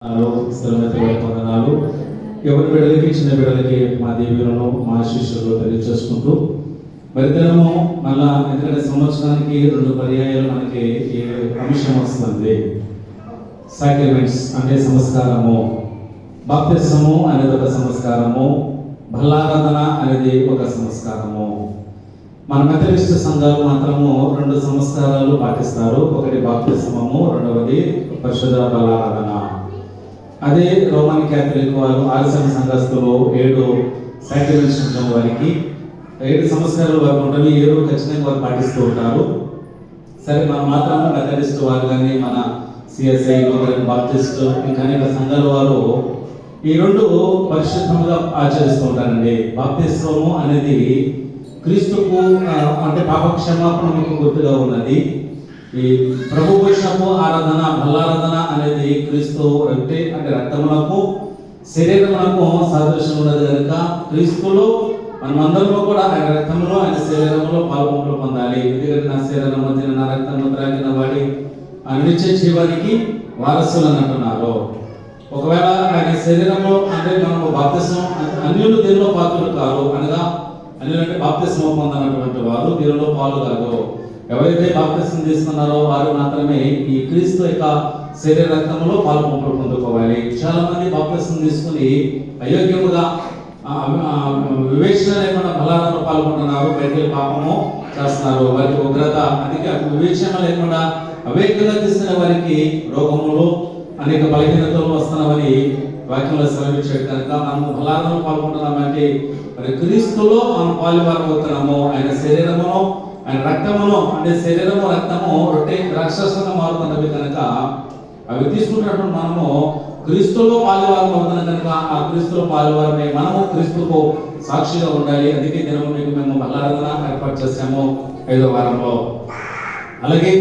వందనాలు. ఎవరి బిడ్డలకి చిన్న బిడ్డలకి మా దీవులను మా శిష్యులు తెలియజేసుకుంటూ మరి దినము మళ్ళా ఎందుకంటే సంవత్సరానికి 2 పర్యాయాలు మనకి ఈ అంశం వస్తుంది. సాక్రిమెంట్స్ అంటే సంస్కారము, బాప్తిస్మము అనేది ఒక సంస్కారము, బల్లారాధన అనేది ఒక సంస్కారము. మన మెథడిస్ట్ సంఘాలు మాత్రము 2 సంస్కారాలు పాటిస్తారు. ఒకటి బాప్తిస్మము, రెండవది పరిశుద్ధ బల్లారాధన. అదే రోమన్ క్యాథలిక్ వారు ఆర్ఎస్ఎం సంఘస్థులు 7 సాక్రిమెంట్స్ ఉంటాం. వారికి 7 సంస్కారాలు వారు ఉంటాయి. 7 ఖచ్చితంగా వారు పాటిస్తూ ఉంటారు. సరే, మనం మాత్రం మెథడిస్ట్ వారు కానీ మన సిఎస్ఐ బాప్టిస్ట్ ఇంకా అనేక సంఘాల వారు ఈ 2 పరిశుద్ధంగా ఆచరిస్తూ ఉంటారండి. బాప్తిస్మము అనేది క్రీస్తుకు అంటే పాప క్షమాపణకు గుర్తుగా ఉన్నది. ఈ ప్రభు భోజనము ఆరాధన, బల్లారాధన అనేది క్రీస్తు అంటే రక్తములకు శరీరములకు సాదృశ్యం ఉన్నది కనుక క్రీస్తులో మనమందరూ కూడా ఆయన రక్తంలో ఆయన శరీరంలో పాల్గొనలు పొందాలి. ఎందుకంటే నా శరీరము తిన నా రక్తము త్రాగిన వాడి నిత్య జీవానికి వారసులు అని అంటున్నారు. ఒకవేళ ఆయన శరీరంలో అంటే మనము బాప్తిస్మం అన్యులు దీనిలో పాత్రలు కాదు అనగా అన్యులు అంటే బాప్తిస్మం పొందనటువంటి వారు దీనిలో పాలు కాదు. ఎవరైతే బాప్తిస్మం తీసుకున్నారో వారు మాత్రమే ఈ క్రీస్తు యొక్క శరీర రక్తంలో పాల్గొనలు పొందుకోవాలి. చాలా మంది బాప్తిస్మం తీసుకుని అయోగ్యముగా వివేచన లేకుండా బలాలను పాల్గొంటున్నారు. బయట పాపము చేస్తున్నారు. వారికి ఉగ్రత అందుకే వివేచన లేకుండా అవేగ్యంగా తీసుకునే వారికి రోగములు అనేక బలహీనతలు వస్తున్నామని వాక్యంలో సెలవించాడు. కనుక మనము బలాలను పాల్గొంటున్నామంటే మరి క్రీస్తులో మనం పాలువారం అవుతున్నాము. ఆయన శరీరమును ఆయన రక్తమును అంటే శరీరము రక్తము రొట్టె రాక్షసంగా మారుతున్నవి కనుక అవి తీసుకుంటున్నప్పుడు మనము క్రీస్తులో పాలువారం అవుతున్నాం కనుక ఆ క్రీస్తులో పాలువారమే మనము క్రీస్తుకు సాక్షిగా ఉండాలి. అందుకే దినము మీకు మేము బల్లారాధన ఏర్పాటు చేసాము 5వ వారంలో. అలాగే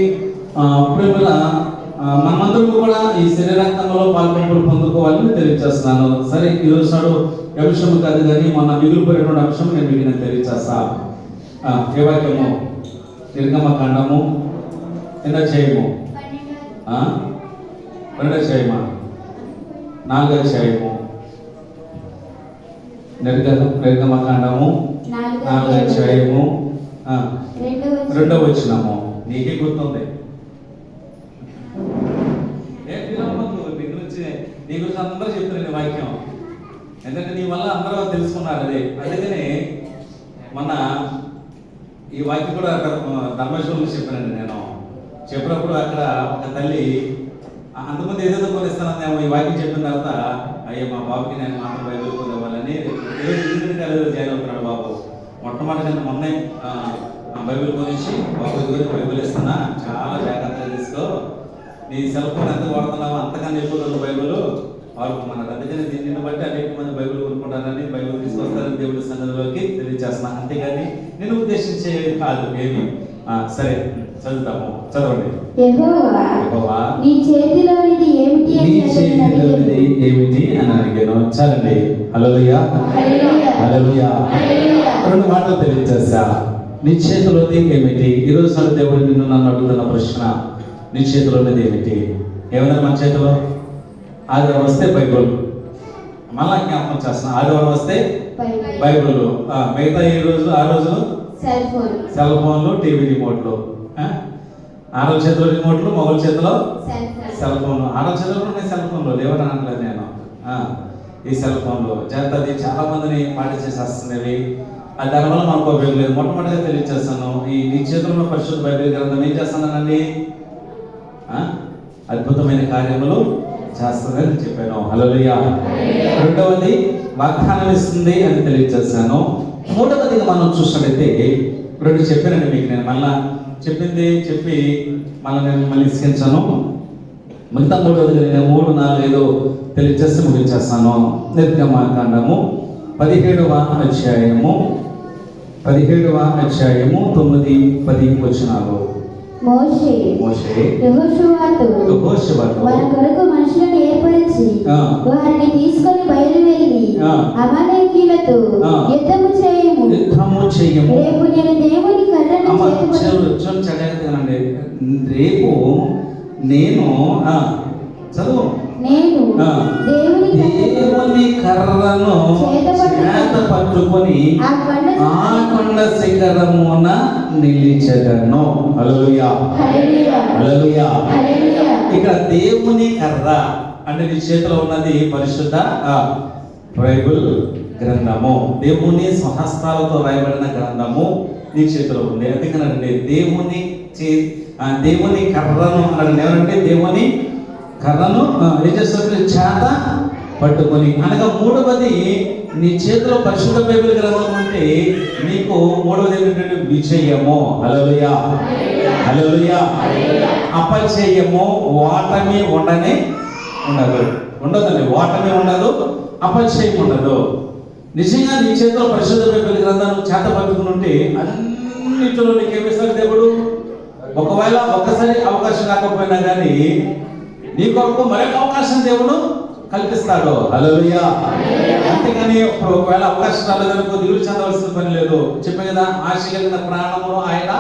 మనమందరూ కూడా ఈ శరీరాంతంలో పాల్గొనలు పొందుకోవాలని తెలియజేస్తున్నాను. సరే, ఈరోజు నాడు అంశం కాదు కానీ మొన్న మిగిలిపోయినటువంటి అంశం నేను తెలియజేస్తా. ఏ వాక్యము? నిర్గమకాండము ఎన్నో చేయము 2వ అధ్యాయమా 4వ అధ్యాయము నిర్గమకాండము 4వ అధ్యాయము 2వ వచనము. నీకే గుర్తుంది? నీ గురించి అందరూ చెప్తున్నారు వాక్యం. ఎందుకంటే నీ వల్ల అందరూ తెలుసుకున్నారు. అందుకనే మొన్న ఈ వాక్యం కూడా ధర్మేశ్వరంలో చెప్పానండి. నేను చెప్పినప్పుడు అక్కడ ఒక తల్లి అంతమంది ఏదేదో కొనిస్తానని ఈ వాక్యం చెప్పిన తర్వాత అయ్యో మా బాబుకి నేను మాత్రం బైబిల్ కొనివ్వాలని జాయిన్ అవుతున్నాడు బాబు. మొట్టమొదటి మొన్నే బైబిల్ కొనిచ్చి బాబు దగ్గర బైబిల్ ఇస్తున్నా, చాలా జాగ్రత్తగా తీసుకో, నీ సెల్ ఫోన్ ఎంత వాడుతున్నావో అంతగా నిలిపోతుంది బైబిల్ వాళ్ళకు మనకు. అందుకని దీన్ని బట్టి అనేక మంది బైబిల్ కొనుక్కుంటారని బైబిల్ తీసుకొస్తారని దేవుడి సన్నిధిలోకి తెలియజేస్తున్నా. అంతేగాని నేను ఉద్దేశించే కాదు ఏమి. సరే, చదువుతాము. చదవండి. యెహోవా నీ చేతిలోనిది ఏమిటి అని అడిగాను. చాలండి. హల్లెలూయా, హల్లెలూయా. 2 మాటలు తెలియజేస్తా. నీ చేతిలోది ఏమిటి? ఈరోజు నాడు దేవుడు నన్ను అడుగుతున్న ప్రశ్న, నీ చేతిలో ఉన్నది ఏమిటి? ఏమైనా మన చేతిలో ఆదివారం వస్తే బైబుల్, మళ్ళా జ్ఞాపకం చేస్తున్నాం. ఆదివారం వస్తే బైబుల్, మిగతా ఆ రోజులు సెల్ ఫోన్లు, టీవీ రిమోట్లు. ఆడల చేతిలో రిమోట్లు, మగల చేతిలో సెల్ ఫోన్లు. ఆడల చేతిలో ఉన్నాయి సెల్ ఫోన్లు, లేవని అనట్లేదు నేను. ఈ సెల్ ఫోన్లు చేత చాలా మందిని పాటించేసేస్తున్నవి. అది దానివల్ల మనకు ఉపయోగం లేదు. మొట్టమొదటిగా తెలియజేస్తాను, ఈ నీ చేతుల్లో పరిశుద్ధ బైబిల్ గ్రంథం ఏం చేస్తానండి? అద్భుతమైన కార్యములు చేస్తుందని చెప్పాను. హల్లెలూయా. 2వది వాగ్దానం ఇస్తుంది అని తెలియజేస్తాను. 3వదిగా మనం చూసినట్లయితే 2 చెప్పానండి మీకు. నేను మళ్ళా చెప్పింది చెప్పి మళ్ళీ ఇసుకించాను. మిగతా 3వది నేను 3, 4, 5 తెలియజేస్తే ముగించేస్తాను. నిర్గమకాండము 17వ అధ్యాయము 9, 10 వచనాలు. మోషే యెహోషువతో మన కొరకు మనుషులను ఏర్పరిచి వారిని తీసుకొని బయలువెళ్ళి అమాలేకీయులతో యుద్ధము చేయము. రేపు నేను దేవుని కర్రను రేపు నేను నేను దేవుని కర్రను చేత పట్టుకొని ఆ కొండ శిఖరమున నిలిచెదను. హల్లెలూయా, హల్లెలూయా. ఇక్కడ దేవుని కర్ర అంటే నీ చేతిలో ఉన్నది పరిశుద్ధ బైబిల్ గ్రంథము, దేవుని స్వహస్తాలతో రాయబడిన గ్రంథము నీ చేతిలో ఉంది. అందుకనండి దేవుని కర్రను అన్నాడు. ఏమంటే దేవుని కర్రను ఏం చేస్తారు? చేత పట్టుకొని. అనగా మూడవది, నీ చేతిలో పరిశుద్ధ బైబిల్ గ్రంథం అంటే నీకు మూడవది ఏంటంటే విజయము. హల్లెలూయా, హల్లెలూయా. అపజయము, ఓటమి ఉండదండి. ఓటమి ఉండదు, అపజయం ఉండదు. నిజంగా నీ చేతిలో పరిశుద్ధ బైబిల్ గ్రంథాన్ని చేత పట్టుకుని ఉంటే అన్నింటిలో నీకు ఏమిస్తాడు దేవుడు? ఒకవేళ ఒక్కసారి అవకాశం రాకపోయినా కానీ నీ కొరకు మరొక అవకాశం దేవుడు కల్పిస్తాడు. హల్లెలూయా. అంతేగాని ఇప్పుడు ఒకవేళ అవకాశం రాలేదనుకో దిగులు చెందవలసిన పని లేదు. చెప్పే కదా, ఆశ కలిగిన ప్రాణమును ఆయన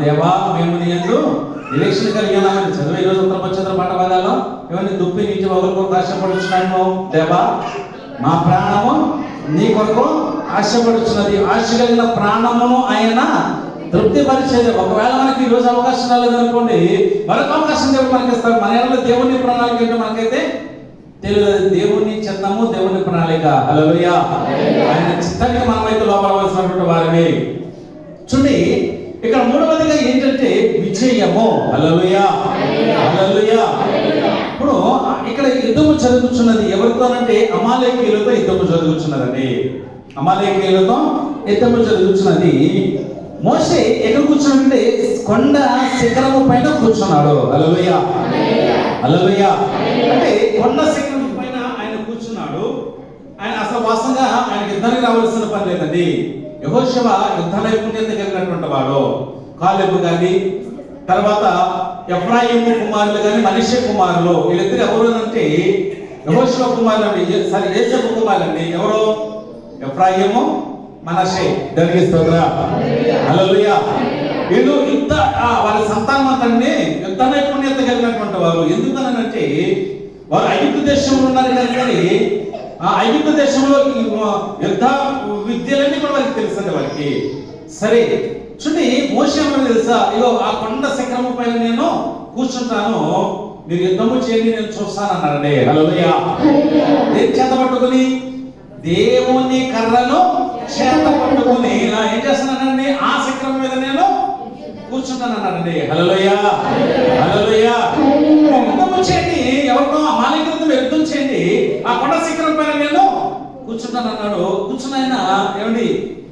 దేవా మేము నీ యందు నిరీక్షణ కలిగి ఉన్నామని చదివే. ఈరోజు ఉత్తరపక్షంద్ర పాట భాగాల్లో ఏమని దుప్పి నుంచి ఒకరి కొరకు ఆశపడుచున్నాను దేవా, మా ప్రాణము నీ కొరకు ఆశపడుచున్నది. ఆశ కలిగిన ప్రాణమును ఆయన తృప్తి పరిచేది. ఒకవేళ మనకి ఈ రోజు అవకాశం రాలేదనుకోండి, మరొక అవకాశం దేవుడు మనకి ఇస్తాడు. మన ఏళ్ళలో దేవుని ప్రణాళిక ఏంటో మనకైతే తెలియదు. దేవుని చిత్తము, దేవుని ప్రణాళిక. హల్లెలూయా. ఆయన చిత్తానికి మనమైతే లోపడవలసినటువంటి వారిని. చూడండి, ఇక్కడ మూడవదిగా ఏంటంటే విజయము. హల్లెలూయా, హల్లెలూయా. ఇప్పుడు ఇక్కడ యుద్ధము జరుగుతున్నది ఎవరితోనంటే అమాలేకీయులతో యుద్ధము జరుగుతున్నదండి. అమాలేకీయులతో యుద్ధము జరుగుతున్నది. మోషే ఎక్కడ కూర్చున్నాడంటే కొండ శిఖరము పైన కూర్చున్నాడు. హల్లెలూయా, హల్లెలూయా. అంటే కొండ శిఖరం పైన ఆయన కూర్చున్నాడు. ఆయన అసలు వాస్తవంగా ఆయనకి యుద్ధానికి రావాల్సిన పని లేదండి. యెహోషువ యుద్ధ నైపుణ్యత కలిగినటువంటి వాడు. కాలేబు కానీ, తర్వాత ఎఫ్రాయిము కుమారులు కానీ, మనష్షే కుమారులు, వీళ్ళిద్దరు ఎవరు అంటే యెహోషువ కుమారులు అండి. యోసేపు కుమారులు అండి. ఎవరు? ఎఫ్రాయిము, మనష్షే. దేవునికి స్తోత్రం. హల్లెలూయా. వీళ్ళు వారి సంతానం అంతండి యుద్ధ నైపుణ్యత కలిగినటువంటి వారు. ఎందుకనంటే వారు ఐగుప్తు దేశంలో ఉన్నారు కానీ ఆ ఐగుప్తు దేశంలో యుద్ధ విద్యలన్నీ కూడా వారికి తెలుసండి వారికి. సరే చూడండి, మోషే ఏమని తెలుసా? ఇగో ఆ కొండ శిఖరము పైన నేను కూర్చుంటాను, మీరు యుద్ధము చేయండి, నేను చూస్తాను అన్నారండి. హల్లెలూయా. దేని చేత పట్టుకుని? దేవుని కర్రను చేత పట్టుకుని ఏం చేస్తున్నానండి? ఆ శిఖరం మీద నేను కూర్చుంటాను అన్నాడండి. హల్లెలూయా, హల్లెలూయా. యుద్ధము చేయండి, ఎవరితో అమాలేకీయులతో యుద్ధం చేయండి, ఆ కొండ శిఖరం పైన నేను కూర్చుంటాను అన్నాడు. కూర్చున్న ఆయన ఏమండి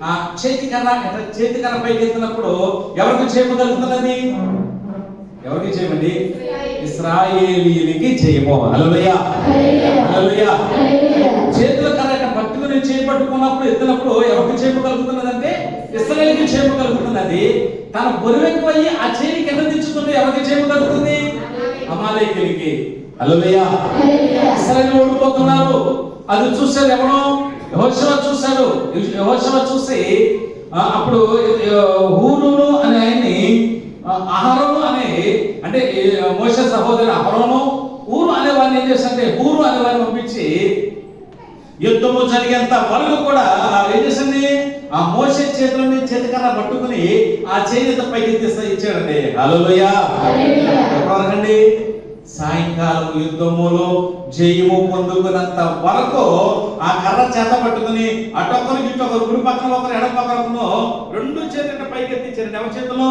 ఆ చేతికర్ర పైకి ఎత్తినప్పుడు ఎవరికి చేయగలుగుతున్నది? ఎవరికి చేయమండి? ఇశ్రాయేలీయులకి చేయము. హల్లెలూయా, హల్లెలూయా. చేతుల కర్ర పట్టుకుని చేపట్టుకున్నప్పుడు ఎత్తినప్పుడు ఎవరికి చేయగలుగుతున్నదంటే ఇశ్రాయేలీకి చేయగలుగుతున్నది. తన బరువెక్కువయ్యి ఆ చేయి కింద దించుతుంటే ఎవరికి చేయగలుగుతుంది? అమాలేకీయులకి. హల్లెలూయా. ఇశ్రాయేలు ఓడిపోతున్నారు. అది చూశారు ఎవరో? యెహోషువ చూశాడు. యెహోషువ చూసి అప్పుడు హూరును అనే ఆయన్ని, అహరోను అనే అంటే మోషే సహోదరు అహరోను, ఊరు అనే వారిని ఏం చేశారంటే హూరు అనే వారిని పంపించి యుద్ధము జరిగేంత వరకు కూడా ఏం చేసింది? ఆ మోషే చేతులని చేతికర్ర పట్టుకుని ఆ చేతితో పైకి ఇచ్చాడండి. హల్లెలూయా. ఎవరండి? సాయంకాలం యుద్ధములో జయము పొందుకున్నంత వరకు ఆ కర్ర చేత పట్టుకుని అటొకరు ఇటొకరు, కుడి పక్కన ఒకరు, ఎడమ పక్కన ఒకరు, రెండు చేతులు పైకి ఎత్తించారండి. ఎవరి చేతిలో?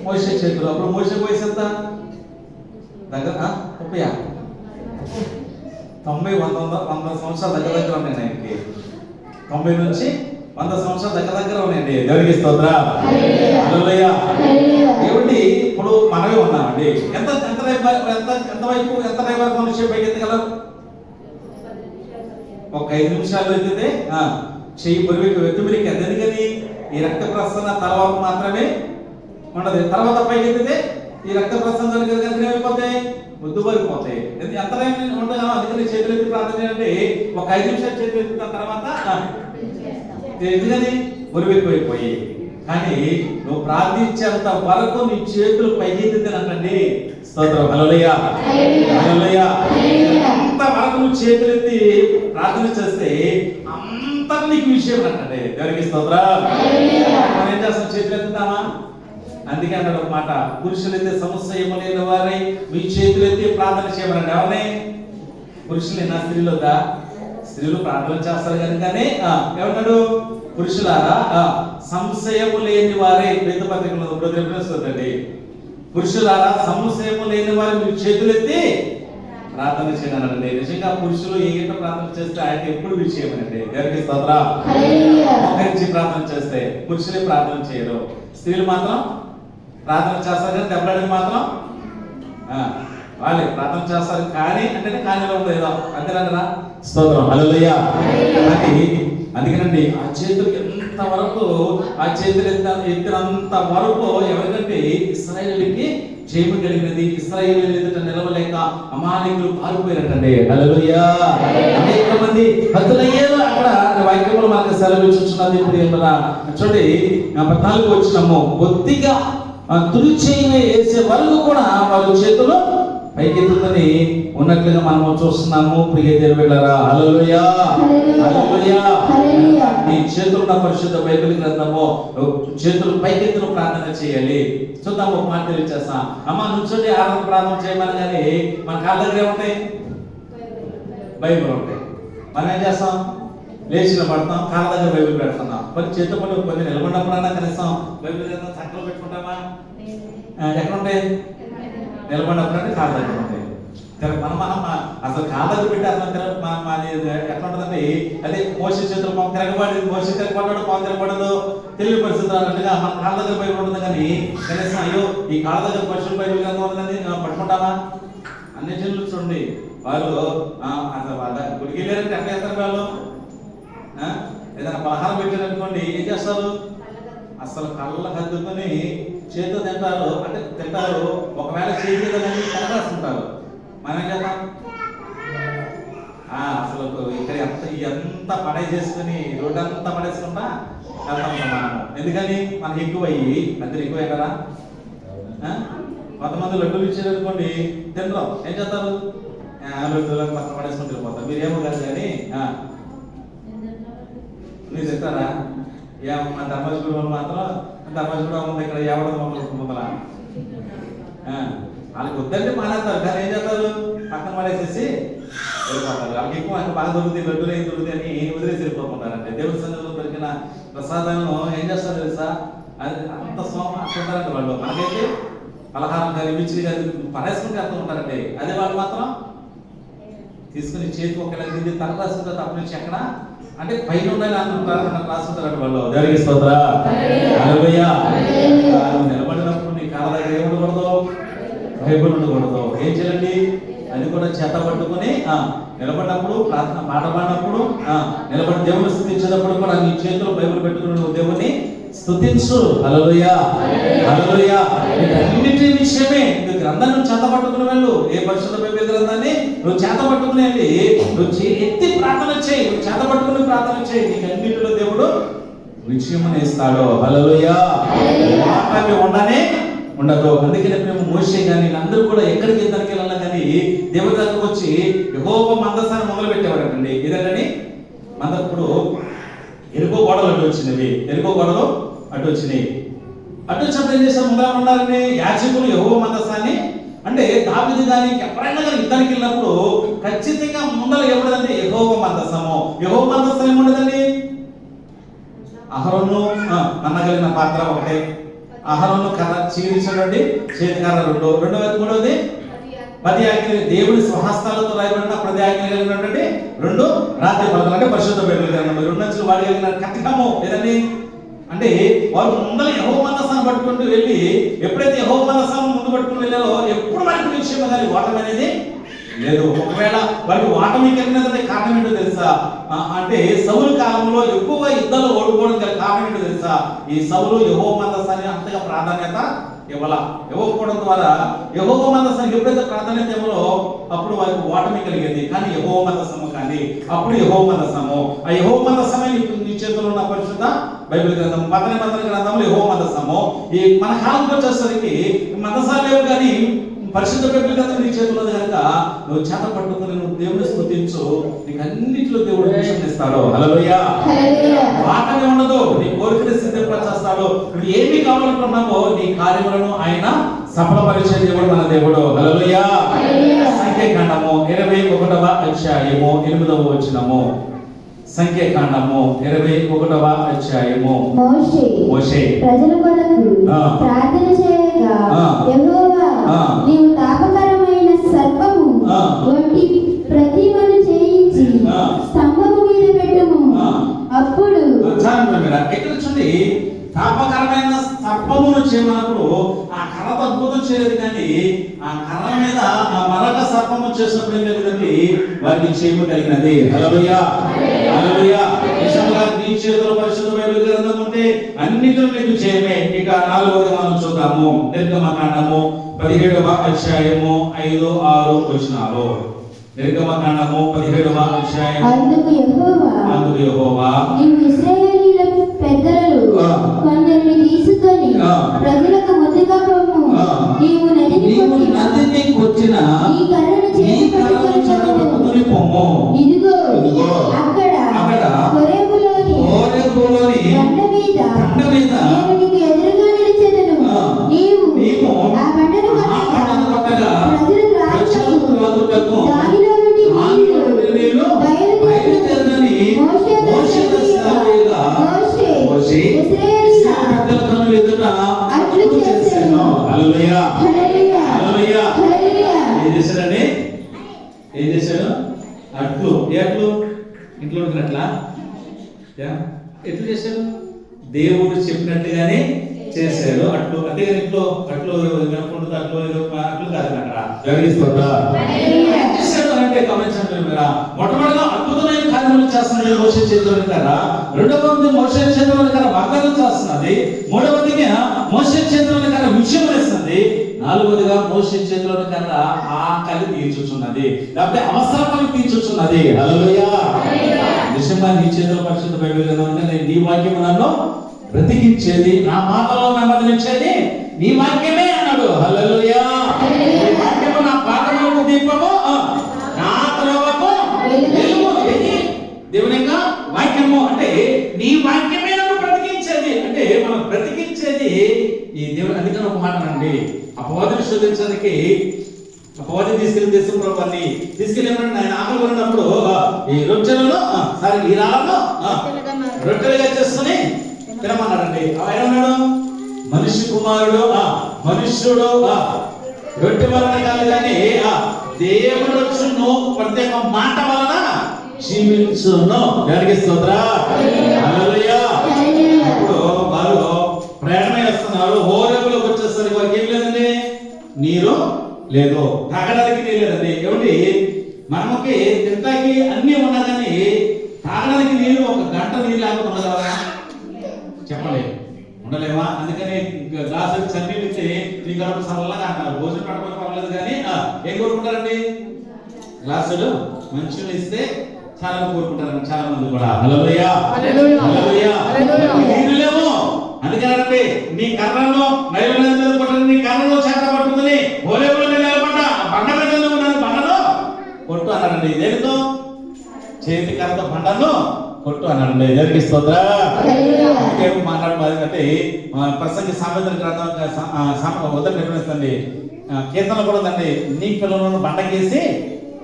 మోషే చేతిలో. అప్పుడు మోషే వయసు ఎంత? దగ్గర 90 సంవత్సరాల దగ్గర ఉన్నాయి ఆయనకి. 90 నుంచి 100 సంవత్సరాల దగ్గర ఉన్నాయండి. దేవునికి స్తోత్రం. హల్లెలూయా. ఏమండి ఇప్పుడు మనమే ఉన్నామండి. ఎంత వైపు మనిషి పైకి ఎత్తగలరు? ఒక 5 నిమిషాల్లో ఎత్తితే చెయ్యి బరువు వెతుమిరికి. ఎందుకని? ఈ రక్త ప్రసరణ తర్వాత మాత్రమే ఉండదు. తర్వాత పైకి ఎత్తితే ఈ రక్త ప్రసరణ కనుక ఏమైపోతాయి? ముద్దుబరిపోతాయి. ఎంత టైం ఉండగా అందుకని చేతులు ఎత్తి ప్రార్థన చేయండి. ఒక 5 నిమిషాలు చేతులు ఎత్తిన తర్వాత ఎందుకని? బరువు ఎక్కువైపోయి. కానీ నువ్వు ప్రార్థించేంత వరకు నీ చేతులు పైకి ఎత్తితేనంటండి. స్తోత్రం. హల్లెలూయా, హల్లెలూయా. చేతులెత్తి ప్రార్థన చేస్తే అంతా నీకు విషయం అంటే దేవునికి స్తోత్రం. మనం ఏం చేస్తాం? చేతులు ఎత్తుతామా? అందుకే అన్నాడు ఒక మాట, పురుషులైతే సమస్యము లేని వారై మీ చేతులెత్తి ప్రార్థన చేయమనండి. ఎవరిని? పురుషులేనా? స్త్రీలుగా? స్త్రీలు ప్రార్థన చేస్తారు కనుకనే ఏమన్నాడు? పురుషులారా సంశయము లేని వారే, పేద పత్రికలో వద్దండి, పురుషులారా సంశయము లేని వారు మీరు చేతులెత్తి ప్రార్థన చేయనండి. నిజంగా పురుషులు ఏ గంట ప్రార్థన చేస్తే ఆయన ఎప్పుడు విషయమనండి. దేవునికి స్తోత్రం. మోకరించి ప్రార్థన చేస్తే పురుషులే ప్రార్థన చేయరు, స్త్రీలు మాత్రం ప్రార్థన చేస్తారు కానీ దెబ్బలాడేది మాత్రం వాళ్ళే ప్రార్థన చేస్తారు. కానీ అంటే కానీలో ఉంది ఏదో అంతేనంటారా? స్తోత్రం, హల్లెలూయా. అందుకేనండి ఆ చేతులు ఎంత వరకు, ఆ చేతులు ఎత్తినంత వరకు ఎవరికంటే ఇశ్రాయేలుకి జయము కలిగినది. ఇశ్రాయేలు ఎదుట నిలవలేక అమాలేకులు పారిపోయారటండి. హల్లెలూయా. అనేక మంది హతులయ్యేదో అక్కడ వాక్యములు మనకు సెలవిచ్చుచున్నది. ఇప్పుడు ఏమన్నా చూడండి, 14 వచ్చినము కొద్దిగా తుడిచేయి వేసే వరకు కూడా వాళ్ళ చేతులు పైకెత్తుకొని ఉన్నట్లుగా మనము చూస్తున్నాము. ప్రియ దేవులారా, హల్లెలూయా, హల్లెలూయా. నీ చేతులున్న పరిశుద్ధ బైబిల్ గ్రంథము చేతులు పైకెత్తును ప్రార్థన చేయాలి. చూద్దాం, ఒక మాట తెలియచేస్తాం. అమ్మ నుంచోటి ఆరాధన ప్రార్థన చేయమని కానీ మన కాళ్ళ దగ్గర ఏముంటాయి? బైబిల్ ఉంటాయి. మనం ఏం చేస్తాం? లేచిన పడతాం, కాళ్ళ దగ్గర బైబిల్ పెడుతున్నాం. మరి చేత పడి కొన్ని నిలబడినప్పుడన్నా కనీసం బైబిల్ గ్రంథం చక్కలో పెట్టుకుంటామా? ఎక్కడ ఉంటాయి? నిలబడినప్పుడంటే కాళ్ళ దగ్గర ఉంటాయి. మనం అసలు కాళ్ళ దగ్గర పెట్టి అసలు ఎట్లా ఉంటుందంటే, అదే మోసే చేతులు పాము తిరగబడి, మోసే తిరగబడ్డాడు, పాము తిరగబడదు, తెలివి పరిస్థితులు అన్నట్టుగా మన కాళ్ళ దగ్గర బైబిల్ ఉంటుంది. కానీ కనీసం అయ్యో ఈ కాళ్ళ దగ్గర పశువుల బైబిల్ గ్రంథం ఉంటుందని పట్టుకుంటామా? అన్ని జనులు చూడండి, వాళ్ళు అసలు వాళ్ళ గుడికి వెళ్ళారంటే ఎట్లా చేస్తారు? వాళ్ళు ఏదైనా పలహారం పెట్టారనుకోండి, ఏం చేస్తారు? అసలు కళ్ళ హద్దుకొని చేతితో తింటారు. అంటే తింటారు, ఒకవేళ చేతి కలరాస్తుంటారు. మనం ఏం చేద్దాం? అసలు ఇక్కడ ఎంత పడే చేసుకుని రోడ్డు అంతా పడేసుకుంటా వెళ్తాం మనము. ఎందుకని మనకి ఎక్కువ అయ్యి అందరు ఎక్కువ కదా. కొంతమంది లడ్డూలు ఇచ్చారనుకోండి, తినరు. ఏం చేస్తారు? లడ్డూలకు పక్కన పడేసుకుని వెళ్ళిపోతారు. మీరేమో కాదు కానీ మీరు చెప్తారా? మా ధర్మజగూడ మాత్రం ధర్మజగూడ ఉంది, ఇక్కడ ఎవడో ముందల వాళ్ళకి వద్దంటే మానేస్తారు. కానీ ఏం చేస్తారు? పక్కన పడేసేసి వెళ్ళిపోతారు. వాళ్ళకి ఎక్కువ అంటే బాగా దొరుకుతాయి, లడ్డూలు ఏం దొరుకుతాయి అని వదిలేసి వెళ్ళిపోతుంటారంటే. దేవుడి సన్నిధిలో దొరికిన ప్రసాదాలను ఏం చేస్తారు తెలుసా? అది అంత సోమ అంటుంటారంటే వాళ్ళు. మనకైతే పలహారం కానీ మిర్చిలు కానీ పడేసుకుంటే అంటూ ఉంటారండి. అదే వాళ్ళు మాత్రం తీసుకుని చేతికి ఒకలా తిండి తల రాసుకుంటారు. తప్ప నుంచి ఎక్కడ అంటే పైన ఉండాలి అంటుంటారు, రాసుకుంటారు వాళ్ళు. దేవునికి స్తోత్రం, హల్లెలూయా. నిలబడినప్పుడు నీ కాళ్ళ దగ్గర ఏమి ఉండకూడదు? బైబిల్ ఉండకూడదు. ఏం చేయాలండి? అది కూడా చేత పట్టుకుని నిలబడినప్పుడు, ప్రార్థన పాట పాడినప్పుడు, నిలబడి దేవుని స్తుతించేటప్పుడు కూడా నీ చేతులు బైబిల్ పెట్టుకుని నువ్వు దేవుని స్తుతించు. హల్లెలూయా, హల్లెలూయా. అన్నిటి విషయమే నువ్వు గ్రంథాన్ని చేత పట్టుకుని వెళ్ళు. ఏ పరిశుద్ధ బైబిల్ గ్రంథాన్ని నువ్వు చేత పట్టుకుని వెళ్ళి నువ్వు ఎత్తి ప్రార్థన చేయి, నువ్వు చేత పట్టుకుని ప్రార్థన చేయి. నీకు అన్నిటిలో దేవుడు విజయమును ఇస్తాడు. హల్లెలూయా. ఉండనే ఉండదు. అందుకనే మేము మోషే కానీ అందరూ కూడా ఎక్కడికి ఇద్దరికి వెళ్ళాలి కానీ దేవుడి దగ్గరకు వచ్చి యెహోవా మందసాన్ని మొదలు పెట్టేవారండి. ఇదేంటని మందప్పుడు ఎరుకో గోడలు అడ్డు వచ్చినవి, ఎరుకో గోడలు అడ్డు వచ్చినాయి. అడ్డు వచ్చినప్పుడు ఏం చేశారు? ముందర ఉన్నారని యాజకులు యెహోవా మందసాన్ని, అంటే దావీదు కానీ ఎప్పుడైనా కానీ యుద్ధానికి వెళ్ళినప్పుడు ఖచ్చితంగా ముందర ఎవడదంటే యెహోవా మందసము. యెహోవా మందసం ఏముండదండి? అహరోను అన్నగలిగిన పాత్ర ఒకటే, అహరోను కర్ర చీరించడండి, చేతి కర్ర మూడవది 10 ఆజ్ఞలు, దేవుడి స్వహస్తాలతో రాయబడిన 10 ఆజ్ఞలు కలిగినటువంటి 2 రాతి పలకలు, అంటే పరిశుద్ధ బైబిల్ గ్రంథం. 2 అంచులు వాడి కలిగిన కటకము ఏదండి? అంటే వారు ముందర యెహోవా మందసాన్ని పట్టుకుంటూ వెళ్ళి, ఎప్పుడైతే యెహోవా మందసాన్ని ముందు పట్టుకుని వెళ్ళారో ఎప్పుడు వారికి విషయం కానీ ఓటమి అనేది లేదు. ఒకవేళ వారికి ఓటమి కలిగినది కారణం ఏంటో తెలుసా? అంటే సౌలు కాలంలో ఎక్కువగా యుద్ధాలు ఓడిపోవడం గల కారణం ఏంటో తెలుసా? ఈ సౌలు యెహోవా మందసాన్ని అంతగా ప్రాధాన్యత ఇవ్వకపోవడం ద్వారా యెహోవా మందసానికి ఎప్పుడైతే ప్రాధాన్యత ఇవ్వరో అప్పుడు వారికి ఓటమి కలిగేది. కానీ యెహోవా మందసము కానీ అప్పుడు యెహోవా మందసము, ఆ యెహోవా మందసమే నీ చేతుల్లో ఉన్న పరిశుద్ధ బైబిల్ గ్రంథం, పతన గ్రంథంలో యెహోవా మందసము. ఈ మన కాలంకి వచ్చేసరికి మందసాలు లేవు కానీ పరిశుద్ధ బైబిల్ గ్రంథం నీ చేతుల్లో కనుక నువ్వు చేత పట్టుకుని నువ్వు దేవుని స్తుతించు. అన్నింటిలో దేవుడు విషయం ఇస్తాడు. హల్లెలూయా. ఆటనే ఉండదు, నీ కోరికను సిద్ధింపచేస్తాడు. నువ్వు ఏమి కావాలనుకున్నావో నీ కార్యములను ఆయన సఫలపరిచే దేవుడు మన దేవుడు. హల్లెలూయా. సంఖ్యాకాండము 21వ అధ్యాయము 8వ వచనము. సంఖ్యాకాండము 21వ అధ్యాయము. మోషే ప్రజల కొరకు ప్రార్థన చేయగా యెహోవా నీవు తాపకరమైన సర్పము వంటి ప్రతిమను చేయించి స్తంభము మీద పెట్టుము. అప్పుడు ఎక్కడ చూడండి, తాపకరమైన సర్పమును చేయమన్నప్పుడు ఆ కర్ర అద్భుతం చేయలేదు, కానీ ఆ కర్ర మీద ఆ మరొక సర్పము చేసినప్పుడు ఏం జరిగిందండి, వారికి చేయము కలిగినది. హల్లెలూయా. హల్లెలూయా. నిజంగా నీ చేతిలో పరిశుద్ధ బైబిల్ గ్రంథం ఉంటే అన్నిటిలో నీకు చేయమే. ఇక 4వది మనం చూద్దాము. నిర్గమకాండము 17వ అధ్యాయము 5, 6 వచనాలు. నిర్గమకాండము 17వ అధ్యాయం. అందుకు యెహోవా నీవు ఇశ్రాయేలీయుల పెద్దలు కొందరిని తీసుకొని ప్రజలకు ముందుగా పోము. నీవు నదిని కొట్టిన ఈ కర్రను చేతి పట్టుకొని పోము. ఇదిగో అక్కడ హోరేబులోని బండ మీద నేను నీకు ఎదురుగా నిలిచెదను. నీవు ఆ బండను కొట్టగా ప్రజలు దానిలో నుండి నీళ్లు బయలుదేరని మోషే ఇశ్రాయేలీయుల ఎదుట అట్లు చేసెను. హల్లెలూయా. హల్లెలూయా. హల్లెలూయా. ఏం చేశాడండి? ఏం చేశాడు? అట్లు. ఏ అట్లు? ఇంట్లో ఉంటున్నట్లా ఎట్లు చేశాడు? దేవుడు చెప్పినట్టుగానే చేశాడు అట్లు. అంతేగాని ఇంట్లో అట్లు వినకుండా అట్లు అట్లు కాదు చేశాడు అంటే గమనించండి. మీరు మొట్టమొదటిగా అద్భుతమైన కార్యములు చేస్తున్నది మోషే చేతిలో కదా, రెండవది మోషే చేతిలో కదా వాగ్దానం చేస్తున్నది, మూడవదిగా మోషే చేతిలో కదా విషయం ఇస్తుంది, నాలుగవదిగా మోషే చేతిలో కన్నా ఆకలి తీర్చుచున్నది, లేకపోతే అవసరాలను తీర్చుచున్నది. హల్లెలూయా. నిజంగా నీ చేతిలో పరిశుద్ధ బైబిల్ నేను నీ వాక్యం నన్ను బ్రతికించేది, నా మాటలో నెమ్మదినిచ్చేది నీ వాక్యమే అన్నాడు. హల్లెలూయా. నీ వాక్యము నా పాదములకు దీపము, నా త్రోవకు వెలుగు. దేవుని యొక్క వాక్యము అంటే నీ వాక్యమే నన్ను బ్రతికించేది. అంటే మనం బ్రతికించేది ఈ దేవుడు. అందుకని ఒక మాట అండి, అపవాదిని శోధించడానికి అపవాది తీసుకెళ్లి దేశం ప్రభుత్వాన్ని తీసుకెళ్ళినప్పుడు ఆయన ఆకలి కొన్నప్పుడు ఈ రొట్టెలను ఈ రాళ్ళను రొట్టెలుగా చేసుకుని తినమన్నాడండి. ఆయన ఉన్నాడు మనిషి కుమారుడు, మనుష్యుడు రొట్టె వలన కాదు కానీ దేవుడు వచ్చును ప్రత్యేక మాట వలన జీవించును. గారికి స్తోత్రం. హల్లెలూయా. ఇప్పుడు వారు ప్రయాణమై వస్తున్నారు. హోరేబులోకి వచ్చేసరికి వారికి ఏం లేదండి, నీరు లేదు, తాగడానికి నీరు లేదండి. ఏమిటి, మనకి తింటాకి అన్ని ఉన్నా కానీ తాగడానికి నీరు ఒక గంట నీరు లేకపోతే ఉండగలరా? చెప్పండి, ఉండలేమా? అందుకని గ్లాసు చన్నీళ్ళు ఇచ్చి నీ గడప సరళంగా అంటారు. భోజనం పెట్టకపోతే పర్లేదు కానీ ఏం కోరుకుంటారండి? గ్లాసులు మంచిగా ఇస్తే చాలా కోరుకుంటారు చాలా మంది కూడా. హల్లెలూయా. హల్లెలూయా. నీరు లేవు, అందుకేనండి నీ కర్రలో నీ కర్రలో చేత పట్టుకుని హోరేబులో నిలబడ్డ బండ మీద ఉన్నాను, బండను కొట్టు అన్నాడండి. దేనితో? చేతి కర్రతో బండను కొట్టు అన్నాడండి. దేవునికి స్తోత్రం. మాట్లాడమంటే ప్రసంగి సామెతల గ్రంథం ఉదయం నిర్వహిస్తుంది. కీర్తనలు కూడా ఉందండి, నీ పిల్లలను బండకేసి